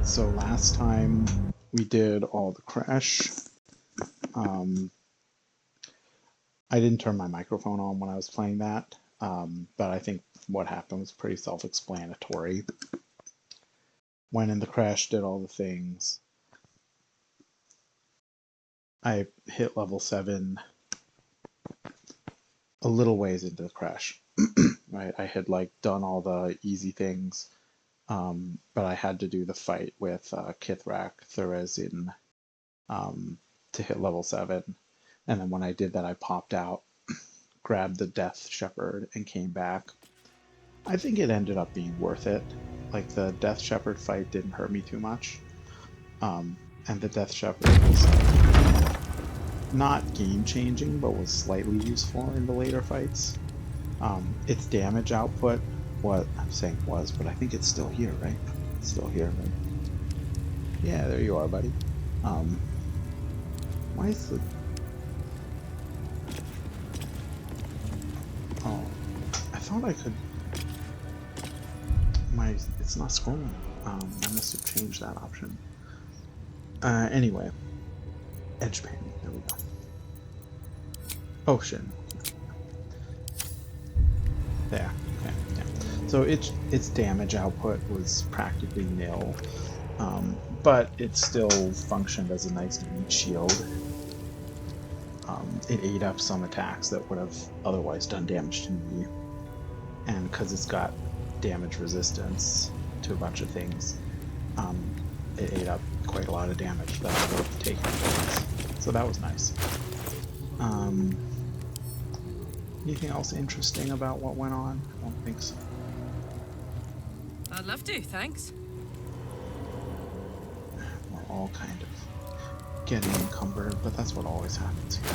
So last time we did all the crèche. I didn't turn my microphone on when I was playing that, but I think what happened was pretty self-explanatory. Went in the crèche, did all the things. I hit level 7 a little ways into the crèche. Right, I had like done all the easy things, but I had to do the fight with Kith'rak Voss to hit level 7. And then when I did that, I popped out, grabbed the Death Shepherd, and came back. I think it ended up being worth it. Like, the Death Shepherd fight didn't hurt me too much. And the Death Shepherd was not game-changing, but was slightly useful in the later fights. Its damage output, what I'm saying was, but I think it's still here, right? It's still here, right? Yeah, there you are, buddy. Why is the... Oh, I thought I could... It's not scrolling. I must have changed that option. Anyway. Edge panning, there we go. Oh shit. There, okay, yeah. So its damage output was practically nil, but it still functioned as a nice meat shield. It ate up some attacks that would have otherwise done damage to me, and because it's got damage resistance to a bunch of things, it ate up quite a lot of damage that I would have taken otherwise. So that was nice. Anything else interesting about what went on? I don't think so. I'd love to, thanks. We're all kind of getting encumbered, but that's what always happens here.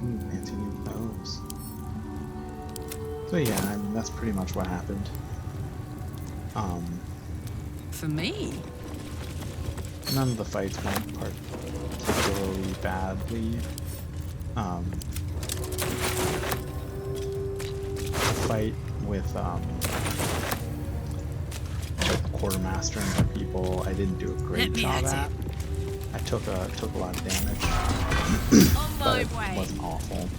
Ooh, fancy new clothes. So yeah, I mean, that's pretty much what happened. For me? None of the fights went particularly badly. The fight with the quartermaster and the people, I didn't do a great job at. I took a lot of damage, but it wasn't awful.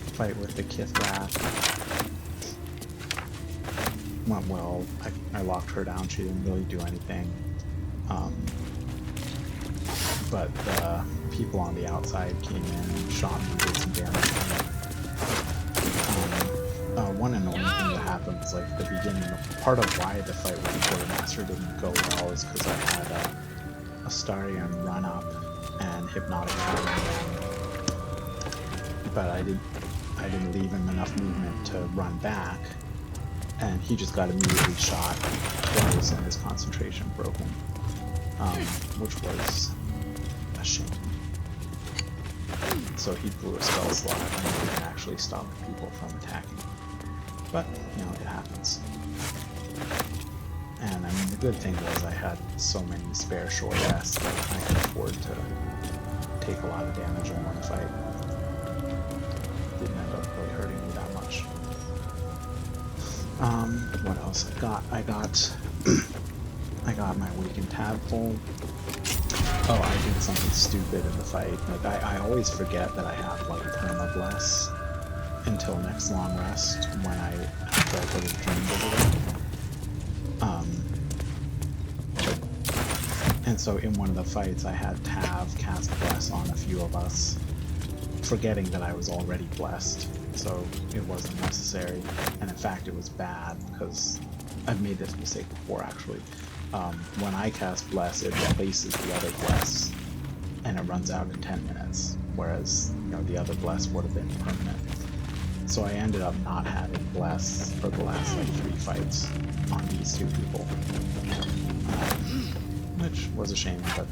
The fight with the Kith'rak went well. I locked her down. She didn't really do anything. But the people on the outside came in and shot me and did some damage to me. One annoying thing that happened was like the beginning. Part of why the fight with the quartermaster didn't go well is because I had a Astarian run up and hypnotic power, but I didn't leave him enough movement to run back. And he just got immediately shot twice and his concentration broken, which was a shame. So he blew a spell slot and didn't actually stop the people from attacking. But, you know, it happens. And I mean, the good thing was I had so many spare short rests that I could afford to take a lot of damage in one fight. Didn't end up really hurting me that much. What else I got my awakened tab full. Oh, I did something stupid in the fight. Like, I always forget that I have, like, perma bless until next long rest after I put a dream over there. And so in one of the fights, I had Tav cast bless on a few of us, forgetting that I was already blessed. So it wasn't necessary, and in fact it was bad because I've made this mistake before actually. When I cast Bless, it replaces the other Bless, and it runs out in 10 minutes, whereas, you know, the other Bless would have been permanent. So I ended up not having Bless for the last like 3 fights on these 2 people, which was a shame, but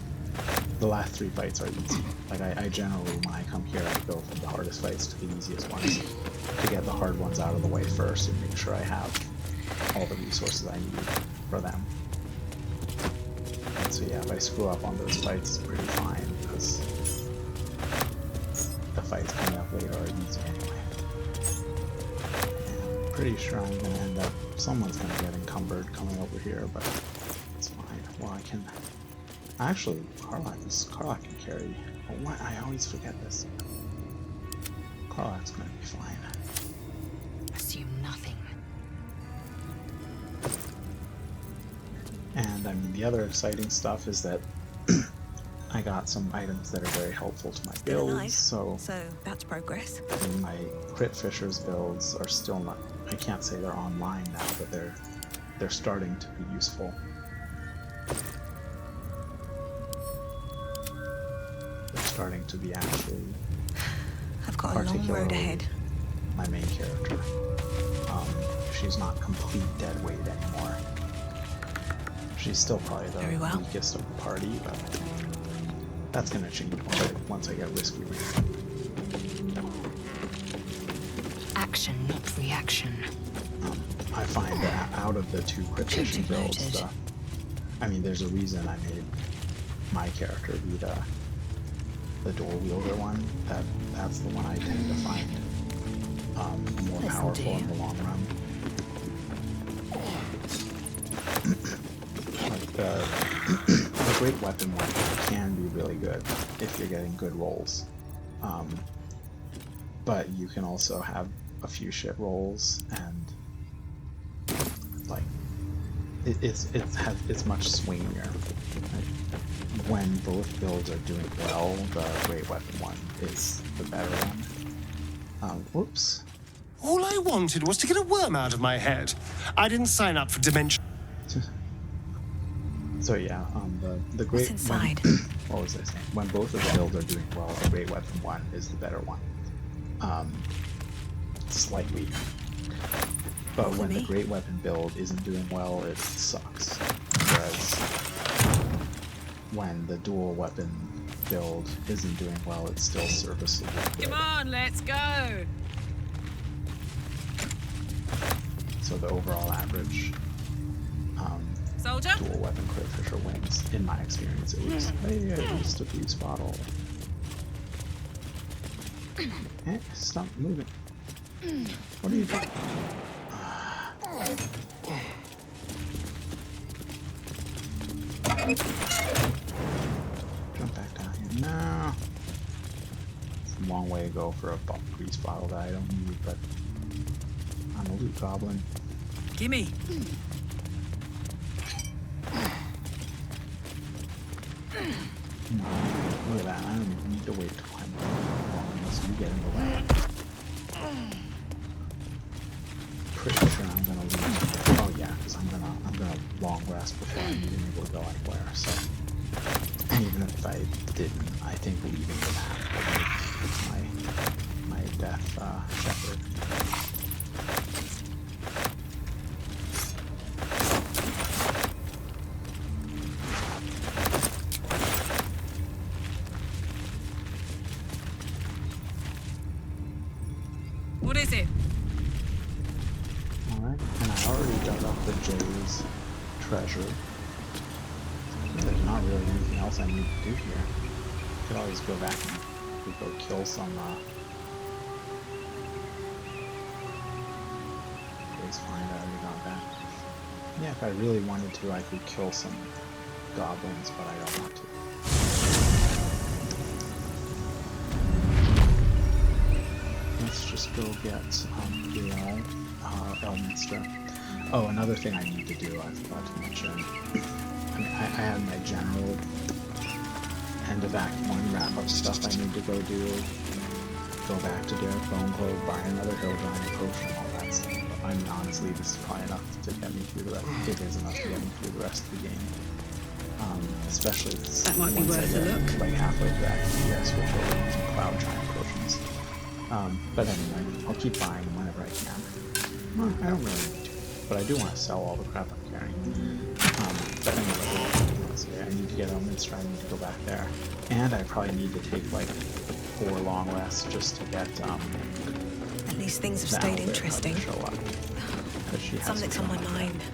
the last 3 fights are easy. Like, I generally, when I come here, I go from the hardest fights to the easiest ones to get the hard ones out of the way first and make sure I have all the resources I need for them. And so yeah, if I screw up on those fights, it's pretty fine, because fights coming up later are easy anyway. And I'm pretty sure I'm gonna end up, someone's gonna get encumbered coming over here, but it's fine. Well, I can, actually, Kith'rak can carry, oh, what? I always forget this. Kith'rak's gonna be fine. Assume nothing. And I mean, the other exciting stuff is that I got some items that are very helpful to my Still builds, alive, so that's progress. my Crit Fishers builds are still not, I can't say they're online now, but they're starting to be useful. They're starting to be actually I've got a long road ahead. my main character. She's not complete dead weight anymore. She's still probably the Very well. weakest of the party, but that's gonna change once I get Risky Reader. Action, not reaction. I find that out of the two Crit Fishing builds, Noted. I mean, there's a reason I made my character be the dual wielder one. That's the one I tend to find more Listen, powerful dear. in the long run. Like the great weapon one can be really good if you're getting good rolls, but you can also have a few shit rolls, and like it's much swingier. Like, when both builds are doing well, the great weapon one is the better one. Whoops. All I wanted was to get a worm out of my head. I didn't sign up for dimension. So yeah, the great. What's inside? What was I saying? When both of the builds are doing well, the great weapon one is the better one. Slightly. But when the great weapon build isn't doing well, it sucks. Whereas when the dual weapon build isn't doing well, it's still serviceable. Come on, let's go. So the overall average Soldier? dual weapon Crit Fisher wins, in my experience at least. Hey, I used a fuse bottle. Eh, stop moving. What are you doing? Jump back down here. No. It's a long way to go for a grease bottle that I don't need, but I'm a loot goblin. Gimme. No, look at that. I don't even need to wait to climb the wall unless you get in the way. Pretty sure I'm gonna lose. Oh yeah, because I'm gonna long rest before I'm even able to go anywhere. So, and even if I didn't, I think leaving the map will make my death shepherd. What is it? Alright, and I already dug up the Jay's treasure. There's not really anything else I need to do here. I could always go back and go kill some, it's fine, I already got that. Yeah, if I really wanted to, I could kill some goblins, but I don't want to. Let's just go get Elminster. Oh, another thing I need to do, I forgot to mention. I mean, I have my general end of Act 1 wrap-up stuff I need to go do. Go back to Derek Boneclove, buy another hill giant potion, all that stuff. But I mean, honestly, this is probably enough to get me through the rest. It is enough to get me through the rest of the game. Especially That might be once I worth a get, look. like halfway through Act 2, I switch over to some cloud giant potions. But anyway, I'll keep buying them whenever I can. Well, I don't really need to, but I do want to sell all the crap I'm carrying. But anyway, let's see, I need to get Elminster, I need to go back there. And I probably need to take like 4 long rests just to get At least things have the stayed owlbear interesting. to show up. 'Cause she has Something's to on my come up mind. there.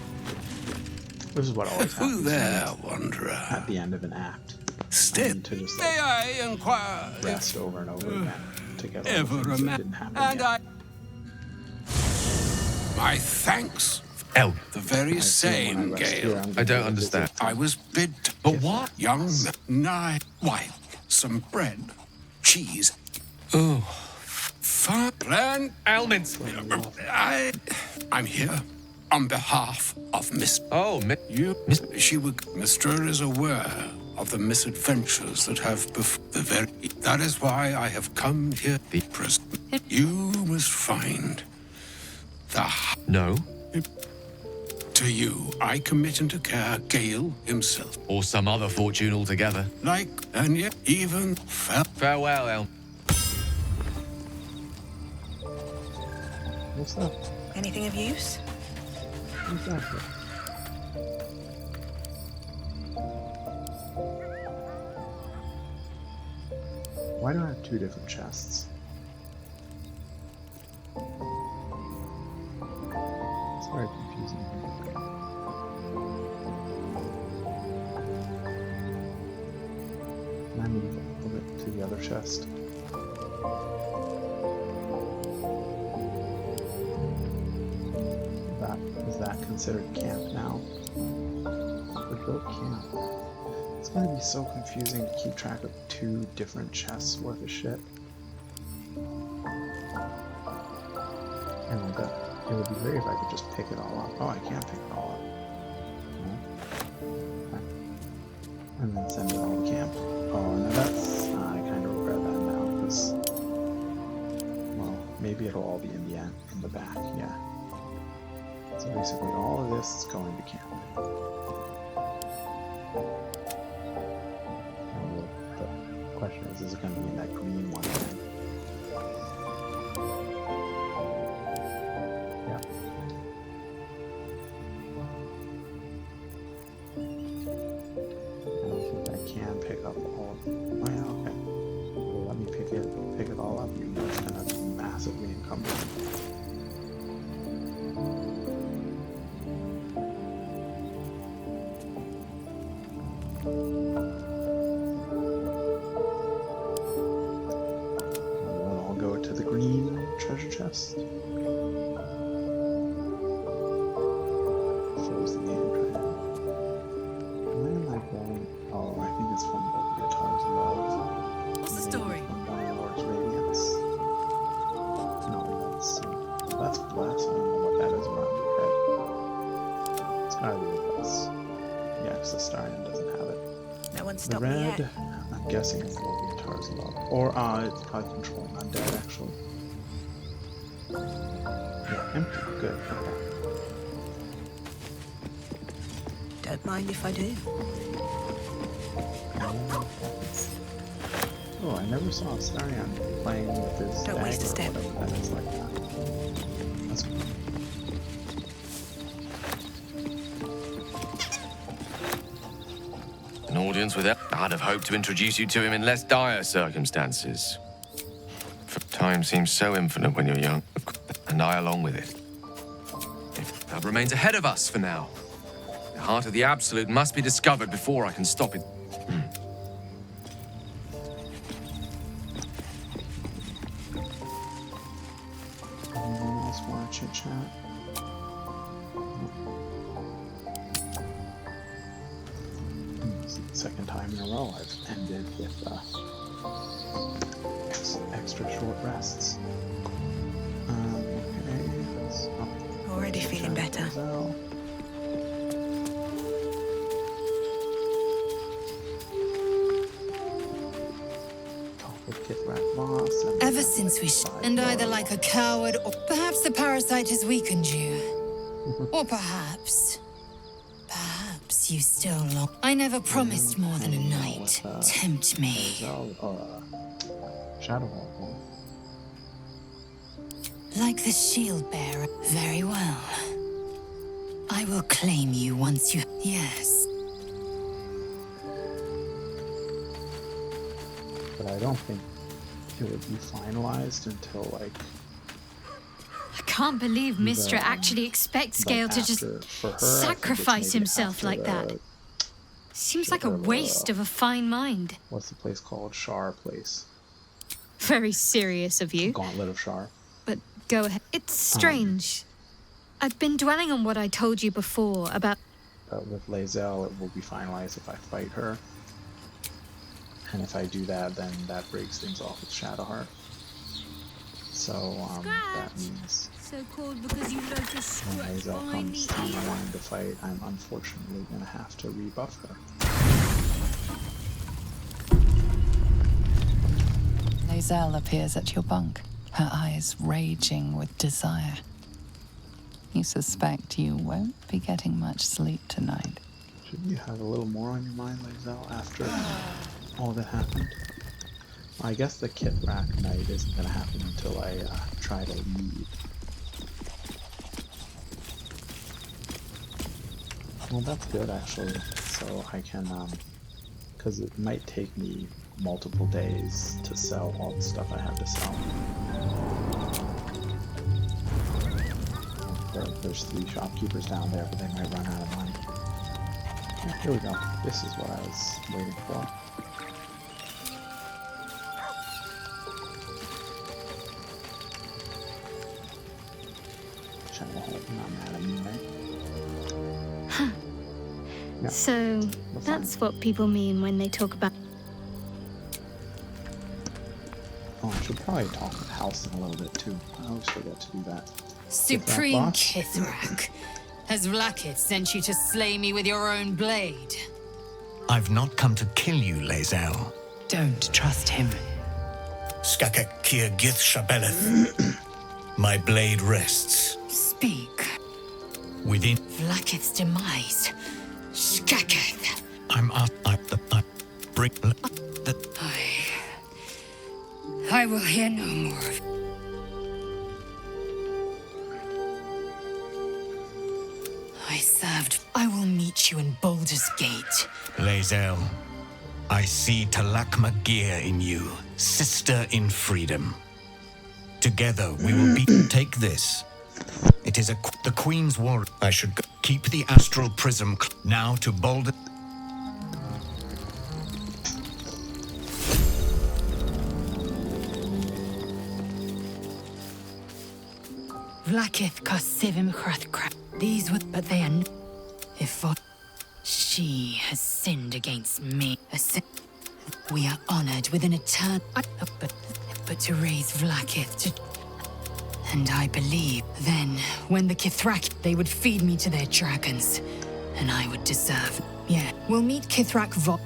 This is what always happens. Who there, wanderer? At the end of an act. I Step. need to just May I inquire? rest over and over again to get all ever the things that a didn't happen and yet. My thanks. El, The very I assume when same, I rest here, Gale. I'm I gonna don't go understand. visit I was bid. But Kith'rak what? Young, Voss. nigh, while some bread, cheese. oh, Farland. Elminster. I'm here on behalf of Miss. Oh, You, she would. Mr. is aware of the misadventures that have the very. That is why I have come here. The present. You must find the. no, To you, I commit into care Gale himself. or some other fortune altogether. Like, and yet even fell. Farewell, El. What's up? Anything of use? Exactly. Why do I have two different chests? It's very confusing. Can I move a bit to the other chest? Is that considered camp now? We built camp. It's going to be so confusing to keep track of two different chests worth of shit. And like that, it would be great if I could just pick it all up. Oh, I can't pick it all up. No. Okay. And then send it all to camp. Oh, no, that's... I kind of regret that now, because... Well, maybe it'll all be in the end, in the back, yeah. So basically all of this is going to camp. And the question is it going to be in that green one again? Yeah. I don't think I can pick up all of it. Oh yeah, okay. Well, let me pick it all up, even though it's going to be massively encumbered. Treasure chest. Froze the game right now. Where am I going? Oh, I think it's from the Guitars Love. What's the story? From Baldur Radiance. No, that's Bless. I don't know what that is around your head. It's gotta be with us. Yeah, because the Starion doesn't have it. No one The stopped me red, yet. I'm guessing it's the Guitars Love. Or, it's probably controlling undead, actually. Yeah, empty. Good. Okay. Don't mind if I do. Oh, I never saw Starion playing with his Don't waste a dagger step. or whatever that is like that. That's cool. An audience with El. I'd have hoped to introduce you to him in less dire circumstances. Time seems so infinite when you're young, and I along with it. That remains ahead of us for now. The heart of the Absolute must be discovered before I can stop it. Anyone else want to chit chat? This is the second time in a row I've ended with extra short rests. Okay, that's up. Already feeling better. Talk with Kith'rak Voss. Ever since we and either like a coward or perhaps the parasite has weakened you. Or perhaps you still long. I never promised more than a night. Tempt me. Shadow Hall. Like the shield bearer. Very well. I will claim you once you... Yes. But I don't think it would be finalized until, like... I can't believe Mistra actually expects Gale to just sacrifice himself like that. Seems like a waste of a fine mind. What's the place called? Shar Place. Very serious of you. Gauntlet of Shar. But go ahead. It's strange. I've been dwelling on what I told you before about... But with Lae'zel, it will be finalized if I fight her. And if I do that, then that breaks things off with Shadowheart. So, that means So called because you love this when Lae'zel comes time I wanting to fight, I'm unfortunately going to have to rebuff her. Lae'zel appears at your bunk, her eyes raging with desire. You suspect you won't be getting much sleep tonight. Shouldn't you have a little more on your mind, Lae'zel, after all that happened? Well, I guess the Kith'rak night isn't going to happen until I try to leave. Well, that's good, actually. So I can, because it might take me multiple days to sell all the stuff I have to sell. There's 3 shopkeepers down there, but they might run out of money. Yeah, here we go. This is what I was waiting for. Shadowheart, you're not mad at me, right? Huh. Yeah. So, that's what people mean when they talk about... Oh, I should probably talk with Halsin a little bit too. I always forget to do that. Supreme Kith'rak Kith'rak, has Vlaakith sent you to slay me with your own blade? I've not come to kill you, Lae'zel. Don't trust him. Skakek Kia Gith Shabeleth. My blade rests Speak. within. Vlaakith's demise. Skaketh. I'm up. I bring the. I will hear no more of... I served. I will meet you in Baldur's Gate. Lae'zel, I see Talak Magir in you, sister in freedom. Together we will be. Take this. It is the Queen's war. I should go. Keep the astral prism now to Baldur. Vlaakith Kasivim Hrathkra. These were, but they are. If she has sinned against me, a sin. We are honored with an eternal. But to raise Vlaakith to. And I believe then, when the Kith'rak, they would feed me to their dragons, and I would deserve. Yeah, we'll meet Kith'rak Voss.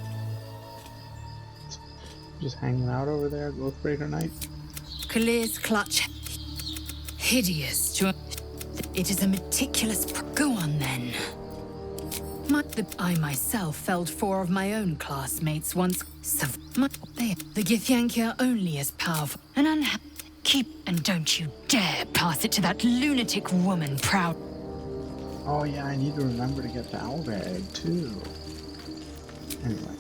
Just hanging out over there at Oathbreaker night. Kalir's clutch. Hideous to... It is a meticulous... Go on, then. I myself felled 4 of my own classmates once. The Githyanki are only as powerful and unhappy. And don't you dare pass it to that lunatic woman, proud... Oh yeah, I need to remember to get the owlbear egg, too. Anyway.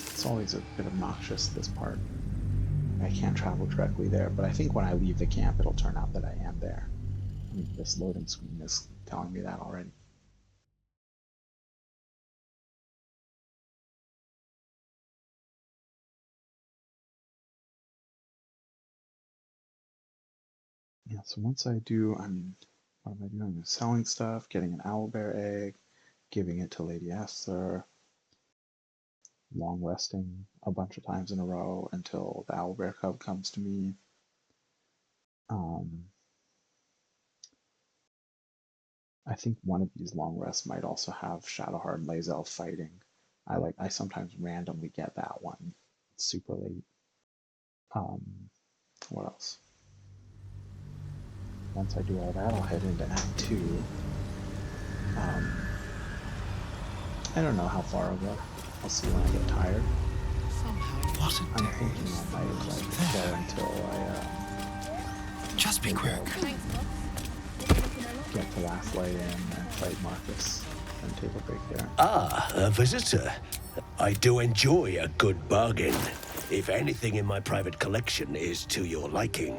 It's always a bit obnoxious, this part. I can't travel directly there, but I think when I leave the camp it'll turn out that I am there. I mean, this loading screen is telling me that already. Yeah, so once I do, what am I doing? Selling stuff, getting an owlbear egg, giving it to Lady Esther, long resting a bunch of times in a row until the owlbear cub comes to me. I think one of these long rests might also have Shadowheart and Lae'zel fighting. I sometimes randomly get that one. It's super late. What else? Once I do all that, I'll head into Act 2. I don't know how far I'll go. I'll see when I get tired. I'm thinking I might go until I Just be quick. get to last lay in and fight Marcus and take a break there. Ah, a visitor. I do enjoy a good bargain. If anything in my private collection is to your liking.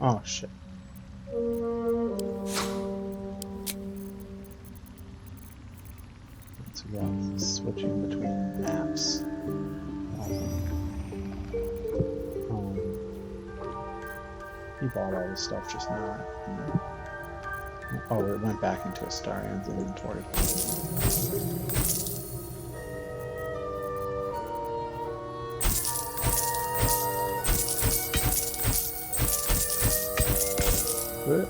Oh shit. So yeah, switching between maps. He bought all this stuff just now. Oh, it went back into Astarion's inventory. Good.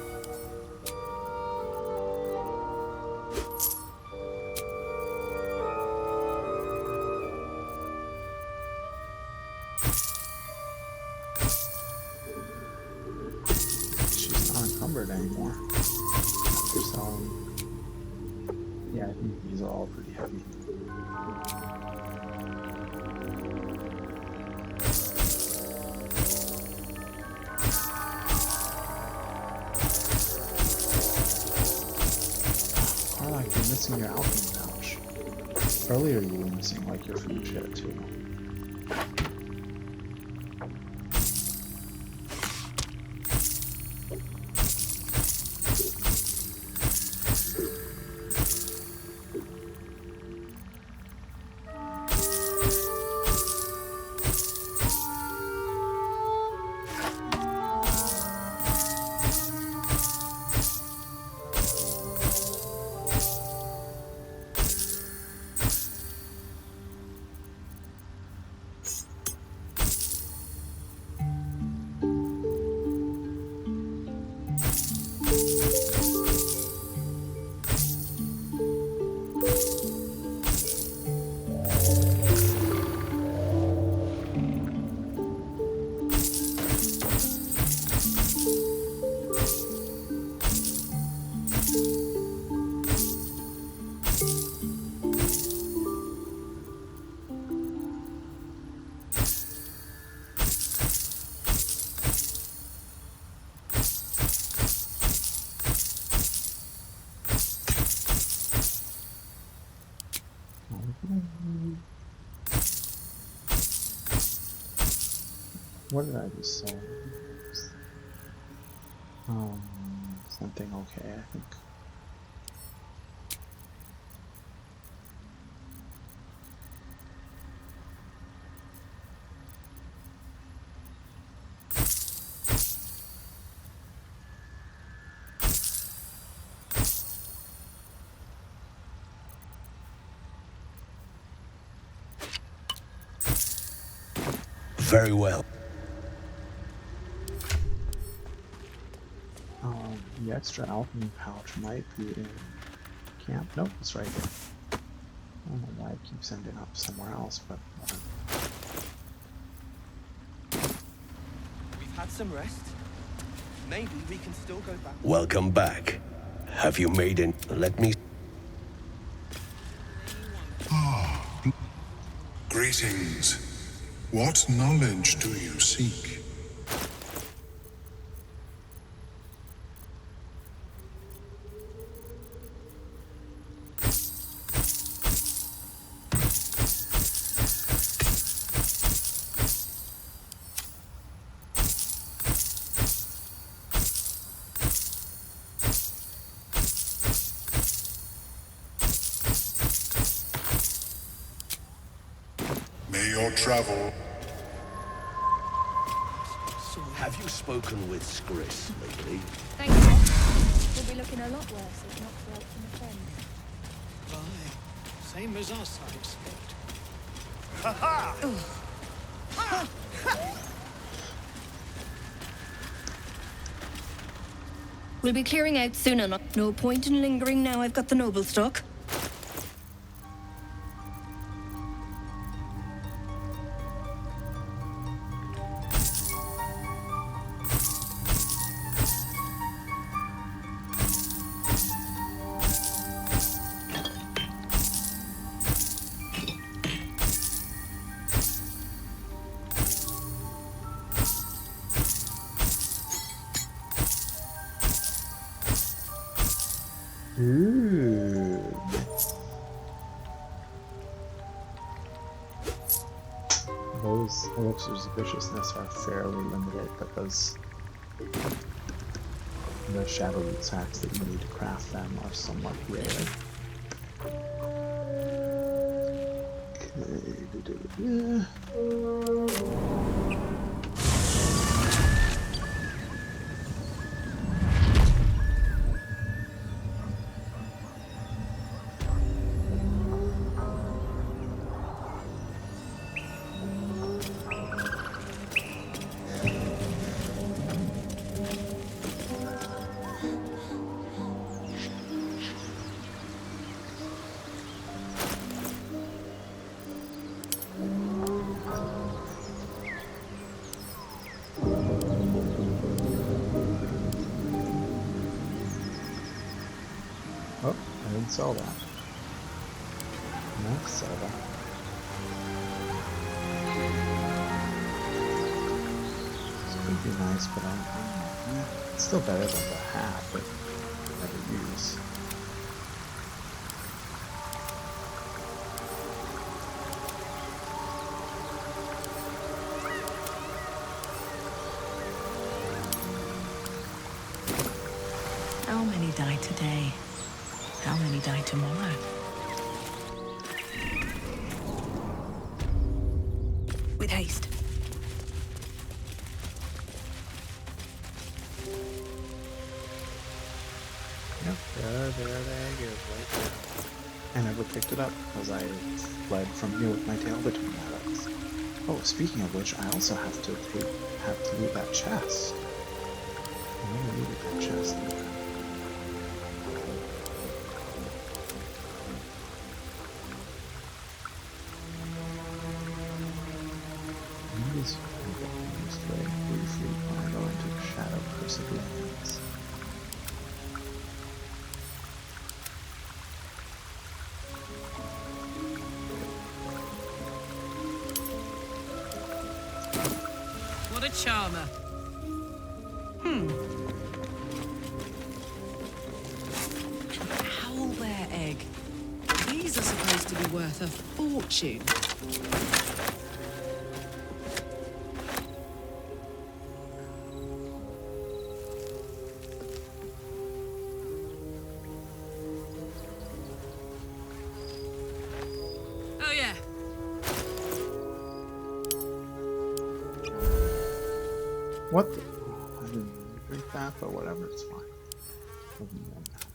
She's not encumbered anymore. So, yeah, I think these are all pretty heavy. Like you're missing your alchemy pouch. Earlier you were missing like your food shit too. What did I just say? Something okay, I think. Very well. The extra alchemy pouch might be in camp. Nope, it's right here. I don't know why it keeps ending up somewhere else, but we've had some rest. Maybe we can still go back. Welcome back. Have you made it? Let me. Greetings. What knowledge do you seek? May your travel. Have you spoken with Skris lately? Thank you. We'll be looking a lot worse if not for help from a friend. Aye, same as us, I expect. We'll be clearing out soon enough. No point in lingering now I've got the noble stock. Ooh. Those elixirs of viciousness are fairly limited, but those the shadow root sacks that you need to craft them are somewhat rare. Okay. Oh, I didn't sell that. No, sell that. This could be nice, but it's still better than the hat that I never use. How many die today? How many die tomorrow? With haste. Yep, there they go, right there. I never picked it up because I fled from here with my tail between my legs. Oh, speaking of which, I also have to loot that chest. I never looted that chest either. This very briefly when I go into Shadow Perseverance. What a charmer. Owlbear egg. These are supposed to be worth a fortune. Oh yeah. What the? I didn't really drink that, but whatever, it's fine. Doesn't really matter.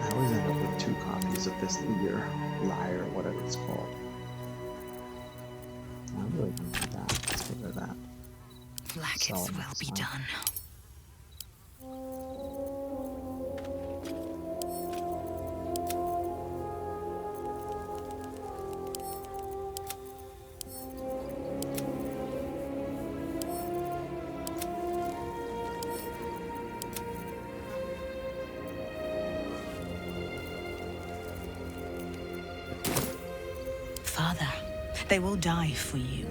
I always end up with 2 copies of this Liar, whatever it's called. I really don't need that. Let's get rid of that. Blackets will be done. Father, they will die for you.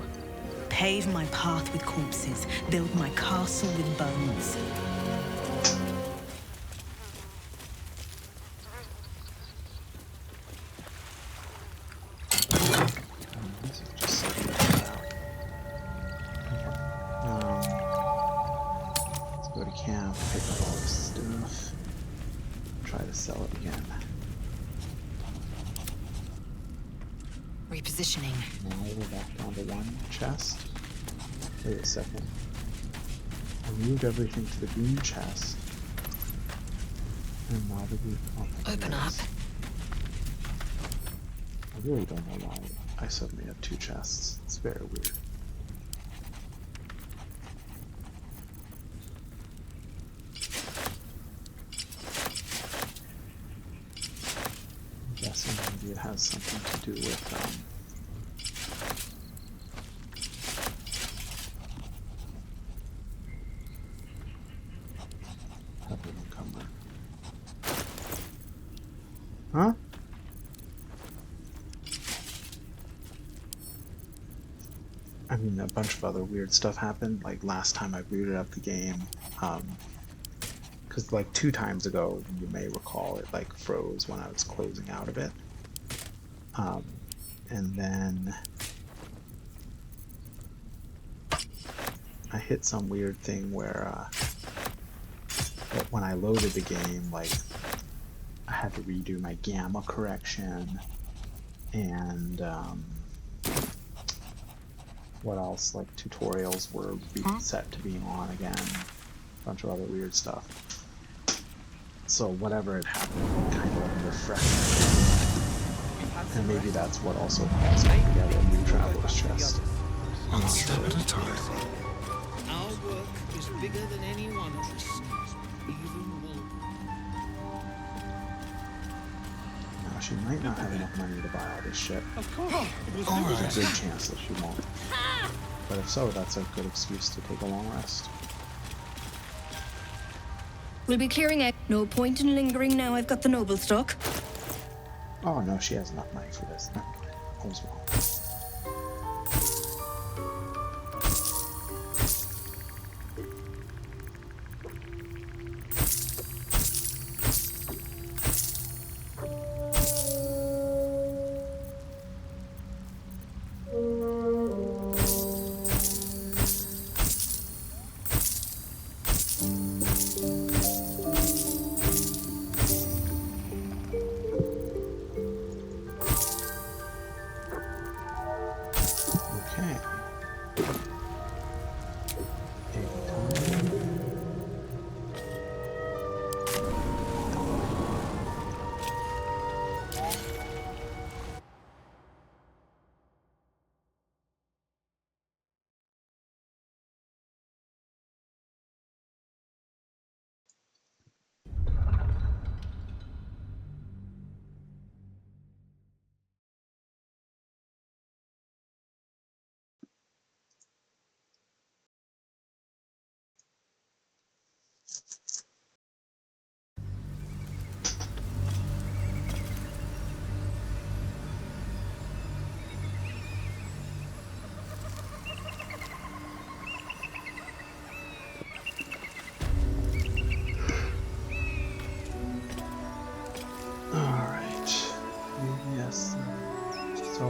Pave my path with corpses, build my castle with bones. Let's go to camp, pick up all this stuff, try to sell it again. Repositioning. Now we're back down to 1 chest. Wait a second. I moved everything to the green chest. And now we open up. I really don't know why I suddenly have 2 chests. It's very weird. I'm guessing maybe it has something to do with Huh? I mean, a bunch of other weird stuff happened. Like last time I booted up the game, because like 2 times ago, you may recall, it like froze when I was closing out of it. And then I hit some weird thing where when I loaded the game, like I had to redo my gamma correction and what else? Like tutorials were set to being on again. A bunch of other weird stuff. So whatever had happened kind of refreshed. And maybe that's what also caused me to get a new traveler's chest. One step at a time. Our work is bigger than any one of us. Even more. Now she might not have enough money to buy all this shit. Of course. There's a good chance that she won't. But if so, that's a good excuse to take a long rest. We'll be clearing out. No point in lingering now I've got the noble stock. Oh no, she has enough money for this. Never mind. All's well.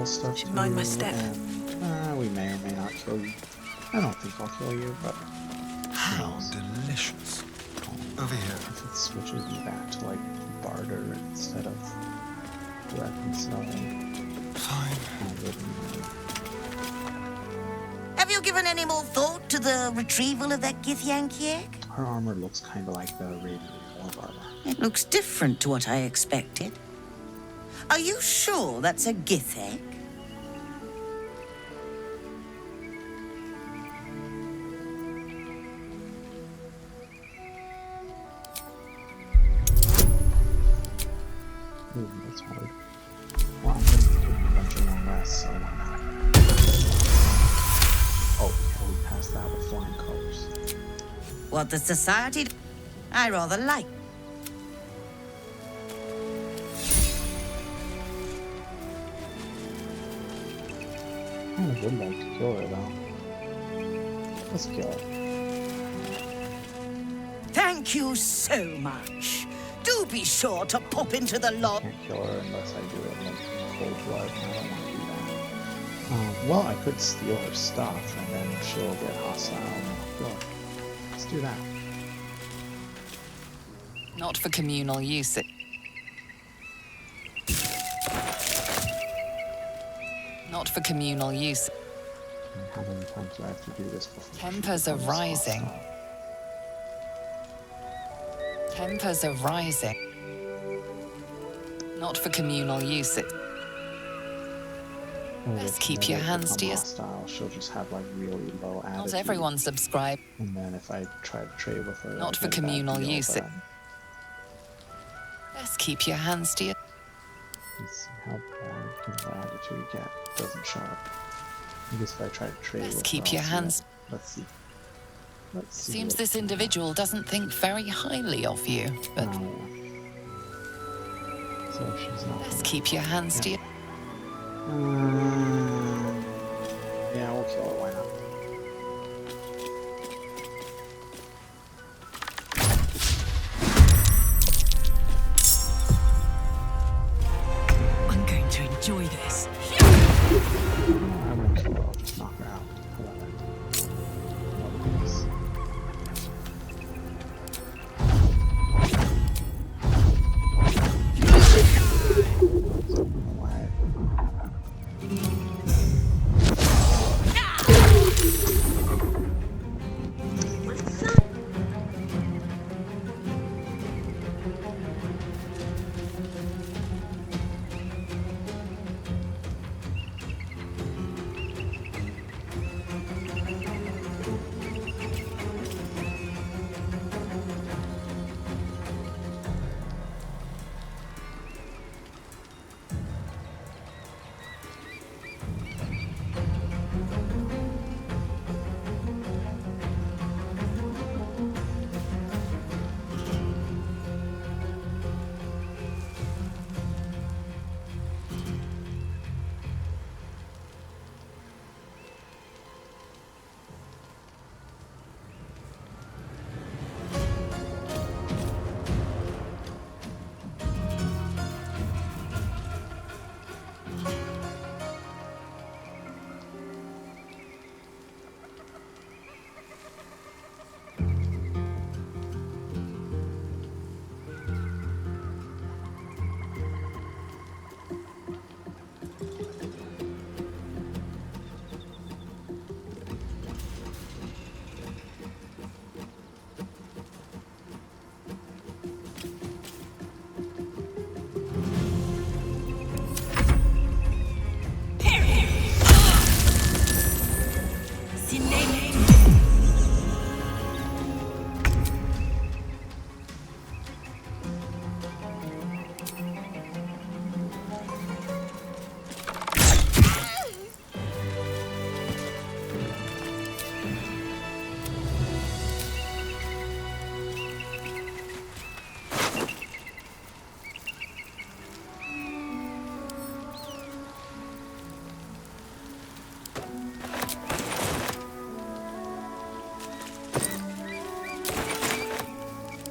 Stuff should mind my step. And, we may or may not kill you. I don't think I'll kill you, but how delicious. Over here. If it switches me back to like Baldur instead of reconciling. Fine. Have you given any more thought to the retrieval of that Kith'rak egg? Her armor looks kind of like the Radiant Orb armor. It looks different to what I expected. Are you sure that's a Kith'rak? Ooh, that's hard. Well, I'm going to take a bunch of long rests, so why not? Oh, yeah, we passed that with flying colors. What the society... I rather like. I would like to kill her, though. Let's kill her. Thank you so much. Do be sure to pop into the lodge. I can't kill her unless I do it like in cold blood, and I don't want to do that. Well, I could steal her stuff, and then she'll get hostile and I'll kill her. Let's do that. Not for communal use. Not for communal use. How many times do I have to do this before? Tempers are rising. Tempers are rising. Not for communal use. Best keep your hands to yourself. She'll just have like really low attitude. Not everyone subscribe. And then if I try to trade with her, not for communal use. Best keep your hands to yourself. Let's see how bad can her attitude get? Doesn't show up. I guess if I try to trade with her, keep your hands. Let's see. Let's see. Seems this individual doesn't think very highly of you, but... So So she's not. Let's keep your hands to you. Yeah, we'll kill her. Why not? I'm going to enjoy this. I won't kill her. I'll just knock her out. How about that? Love this.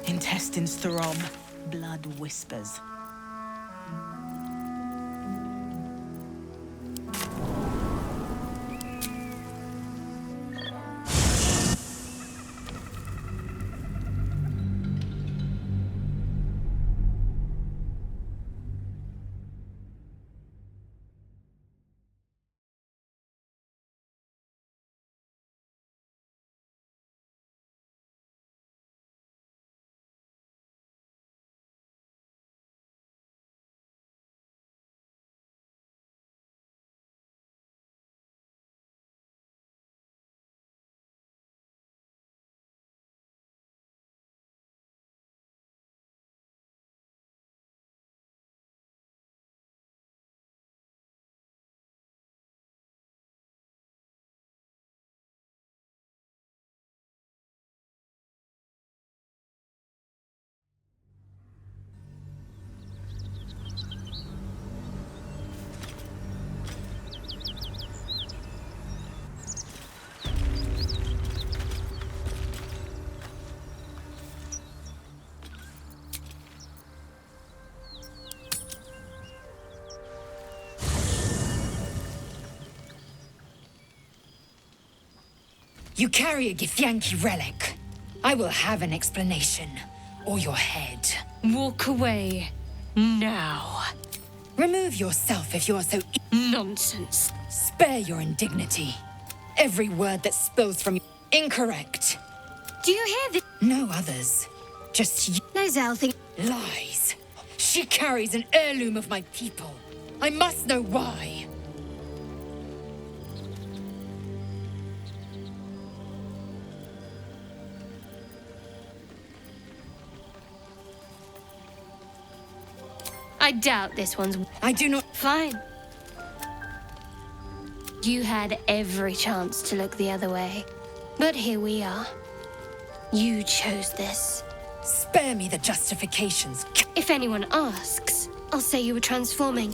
Intestines throb, blood whispers. You carry a Githyanki relic. I will have an explanation, or your head. Walk away. Now. Remove yourself if you are so... Nonsense. Spare your indignity. Every word that spills from you... Incorrect. Do you hear this? No others. Just you. Lozelle think... Lies. She carries an heirloom of my people. I must know why. I doubt this one's... I do not... Fine. You had every chance to look the other way. But here we are. You chose this. Spare me the justifications. If anyone asks, I'll say you were transforming.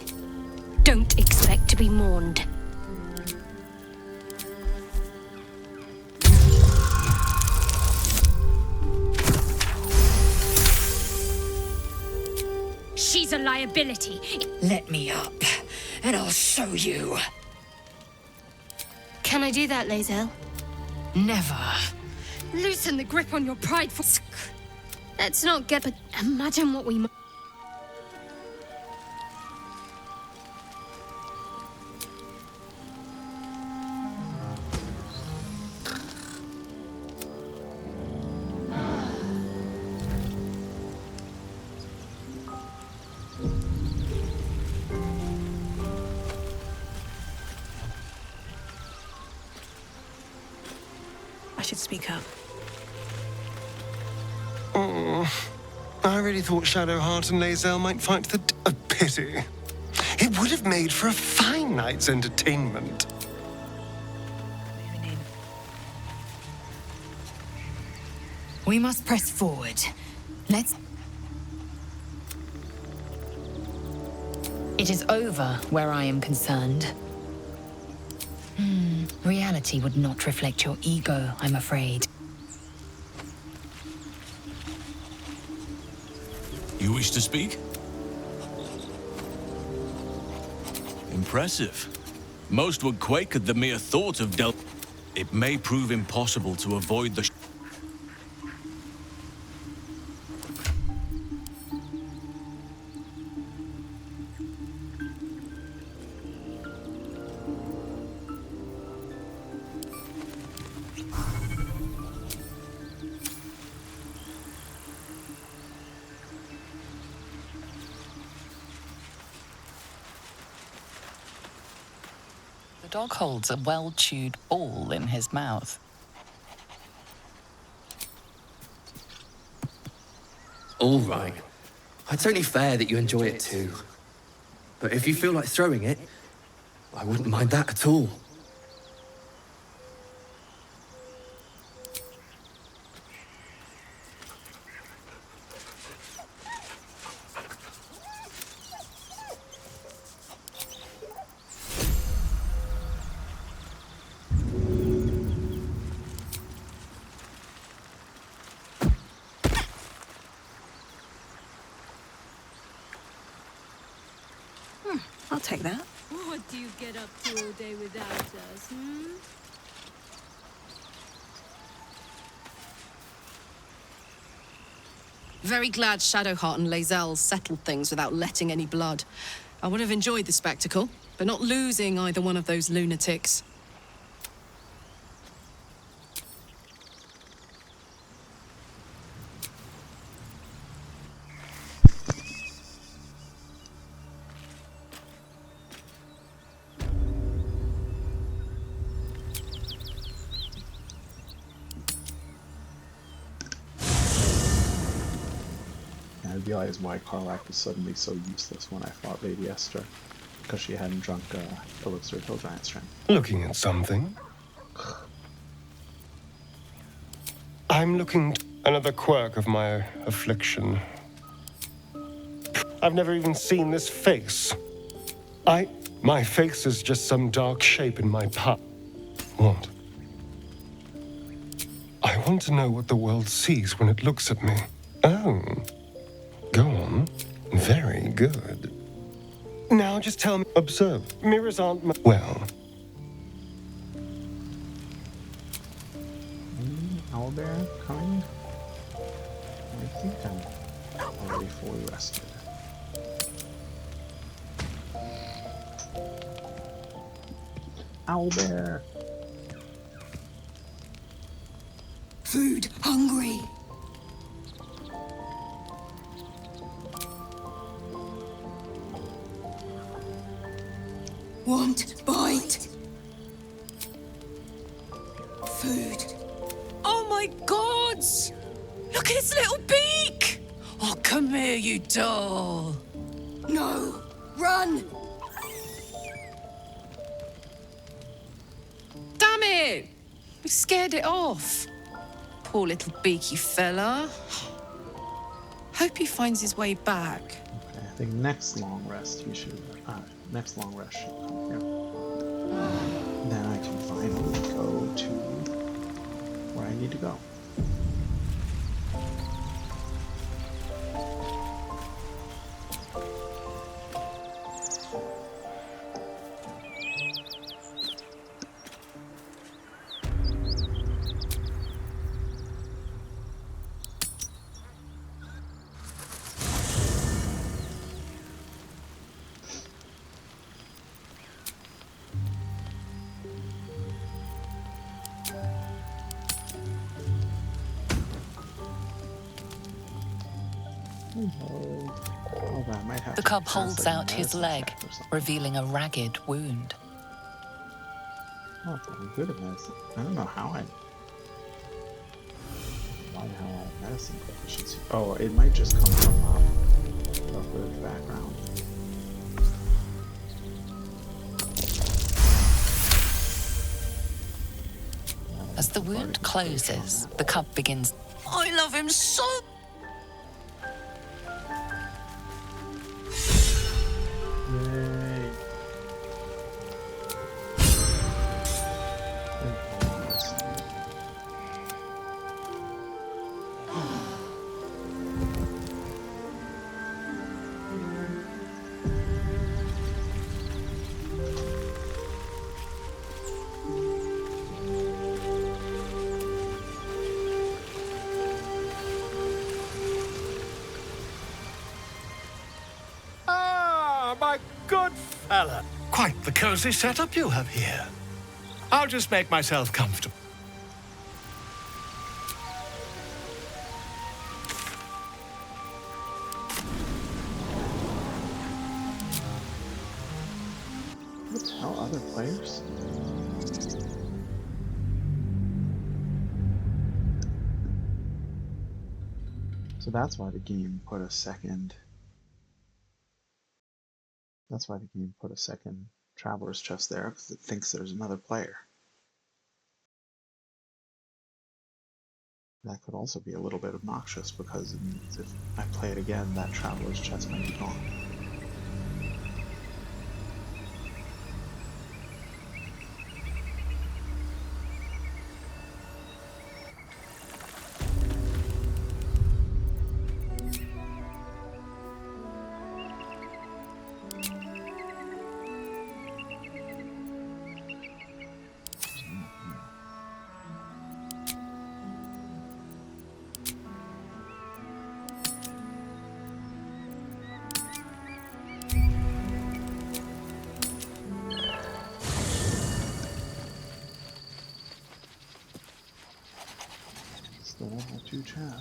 Don't expect to be mourned. She's a liability. Let me up, and I'll show you. Can I do that, Lae'zel? Never. Loosen the grip on your prideful... Let's not get... But imagine what we... I should speak up. Oh, I really thought Shadowheart and Lae'zel might fight to the... A pity. It would have made for a fine night's entertainment. Moving in. We must press forward. Let's... It is over where I am concerned. Reality would not reflect your ego, I'm afraid. You wish to speak? Impressive. Most would quake at the mere thought of It may prove impossible to avoid the... The dog holds a well-chewed ball in his mouth. All right. It's only fair that you enjoy it too. But if you feel like throwing it, I wouldn't mind that at all. I'll take that. What do you get up to all day without us, Very glad Shadowheart and Lae'zel settled things without letting any blood. I would have enjoyed the spectacle, but not losing either one of those lunatics. I realized why Kith'rak was suddenly so useless when I fought Lady Esther. Because she hadn't drunk Elixir of Hill Giant Strength. Looking at something? I'm looking at another quirk of my affliction. I've never even seen this face. My face is just some dark shape in my palm. What? I want to know what the world sees when it looks at me. Oh. Go on. Very good. Now just tell me. Observe. Mirrors aren't well. Owlbear coming? I think I'm already fully rested. Owlbear! Food, hungry. Want, bite. Food. Oh my gods! Look at its little beak! Oh, come here, you doll. No, run! Damn it! We scared it off. Poor little beaky fella. Hope he finds his way back. Okay, think next long rest you should. Next long rest should come here. Then I can finally go to where I need to go. The cub holds out his leg, revealing a ragged wound. Oh, I'm good at medicine. I don't know how I have medicine proficiency. Oh, it might just come from a good background. As the wound closes, the cub begins. I love him so. Yay. My good fella. Quite the cozy setup you have here. I'll just make myself comfortable. What the hell, other players? So that's why the game put a second. That's why the game put a second traveler's chest there, because it thinks there's another player. That could also be a little bit obnoxious, because it means if I play it again, that traveler's chest might be gone.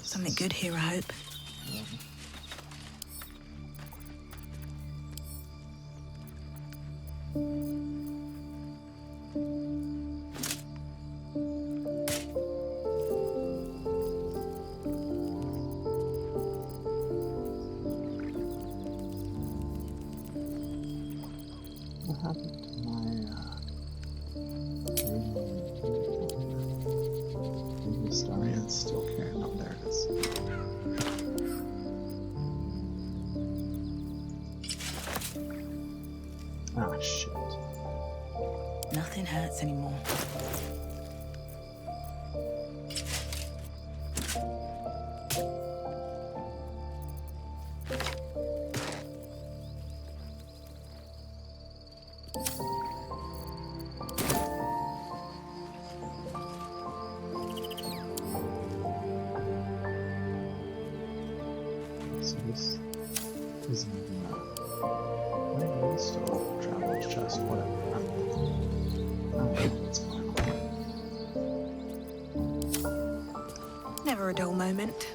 Something good here, I hope. What happened to my Starian still carrying up there? It is. Ah, shit. Nothing hurts anymore. So this isn't even maybe it's still a traveler's chest, whatever. I don't know what's going on. Never a dull moment.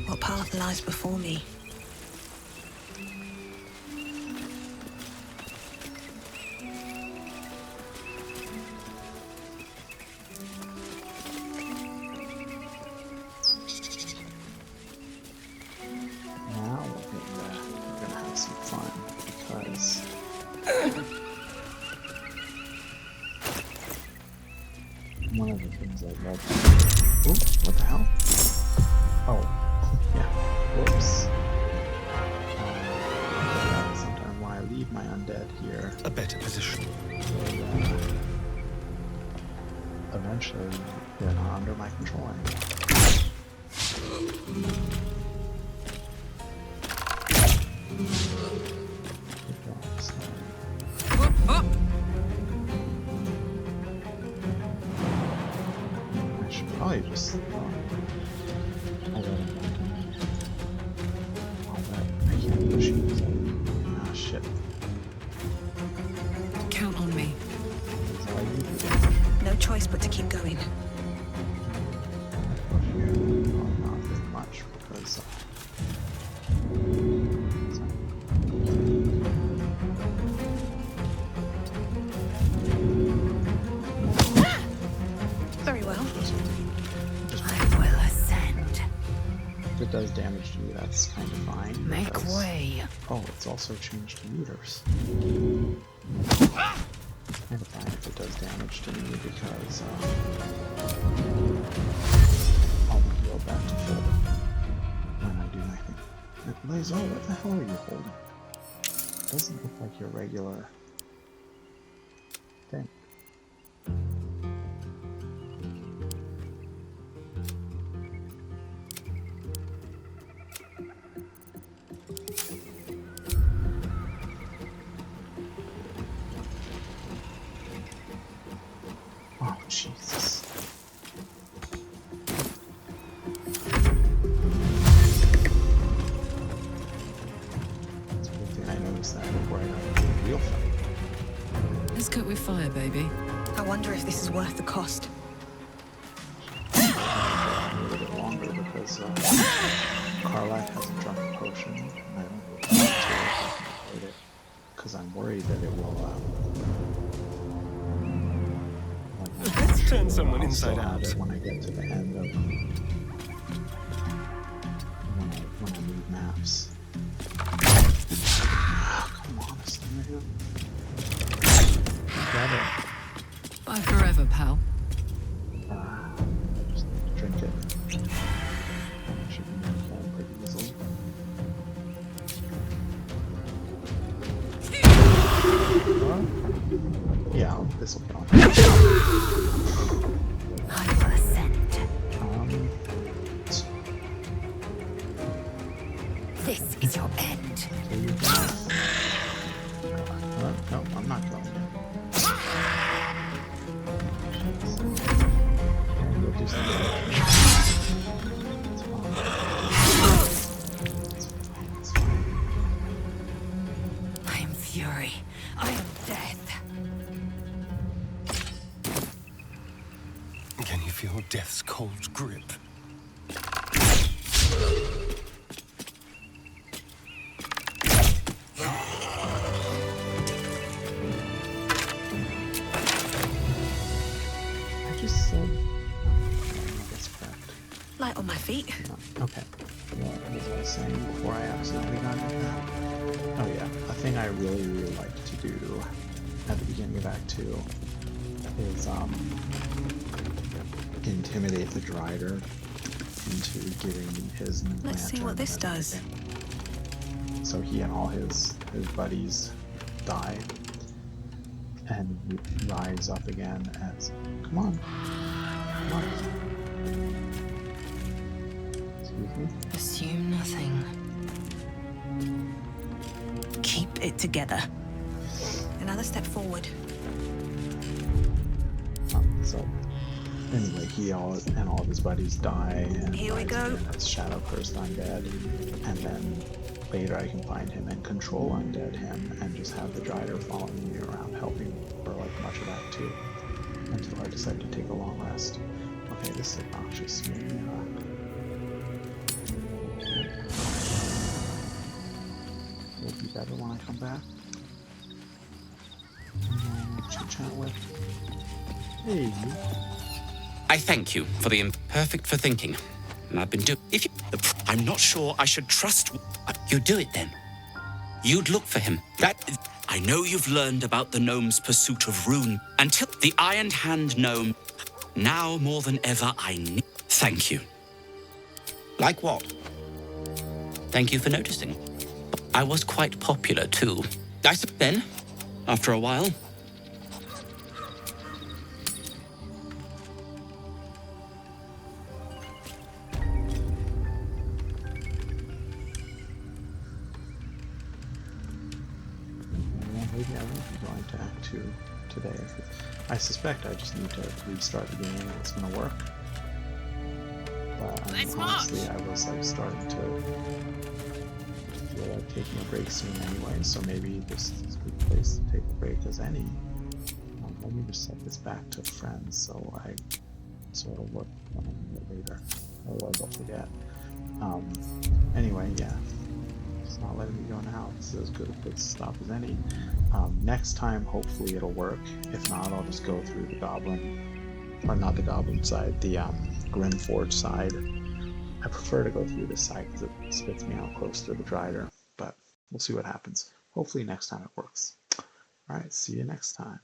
What path lies before me? Now we're gonna have some fun because one of the Things like that. Ooh, what the hell? Oh, yeah. Whoops. Sometimes when I leave my undead here, a better position. Eventually, they're not under my control anymore. I should probably just. I can't push these. Ah, shit. Count on me. No choice but to keep going. Not very much because. Very well. I will ascend. If it does damage to you, that's kind of fine. Make because- way. Oh, it's also changed meters. Kind of fine if it does damage to me because I'll be healed back to full when I do my thing. Lazo, what the hell are you holding? It doesn't look like your regular thing. Oh, Jesus. It's a good thing I noticed that before I got into the real fight. Let's cook with fire, baby. I wonder if this is worth the cost. A little bit longer because Karlak hasn't drunk a potion, and I don't really want to avoid it because I'm worried that it will. Let's turn someone I'll inside still have out. it when I get to the end of when I move maps. Come on, this thing Got it. Bye forever, pal. Just drink it. I should be falling pretty easily. Yeah, this will count. I will ascend. This is your end. No, I'm not going yet. Go do something. It's fine. I am fury. I am death. Can you feel death's cold grip? I just said. That's correct. Light on my feet. No. Okay. What was I saying before I accidentally got into that? Oh yeah, a thing I really like to do at the beginning of Act 2 is intimidate the Drider into giving his Let's see what this does. So he and all his buddies die and rise up again as come on. Excuse me? Assume nothing. Keep it together. Another step forward. So anyway, he and all of his buddies die, and Here we go. As shadow cursed undead, and then later I can find him and control undead him, and just have the Drider following me around, helping for like much of that too, until I decide to take a long rest. Okay, this is obnoxious. Maybe will be better when I come back. Chit chat with. Hey. I thank you for the imperfect for thinking. I've been doing. If you, I'm not sure I should trust. You do it then. You'd look for him. I know you've learned about the gnome's pursuit of rune until the Iron Hand gnome. Now more than ever, I need. Thank you. Like what? Thank you for noticing. I was quite popular too. Then, after a while. Maybe I won't be going to Act 2 today. I suspect I just need to restart the game and it's going to work. But honestly, I was like starting to feel like taking a break soon anyway, so maybe this is a good place to take a break as any. Let me just set this back to friends so it'll work when I need it later. Otherwise I'll forget. Anyway, yeah. It's not letting me go now. This is as good a place to stop as any. Next time, hopefully it'll work. If not, I'll just go through the goblin, or not the goblin side, the Grimforge side. I prefer to go through this side because it spits me out close to the Drider, but we'll see what happens. Hopefully next time it works. Alright, see you next time.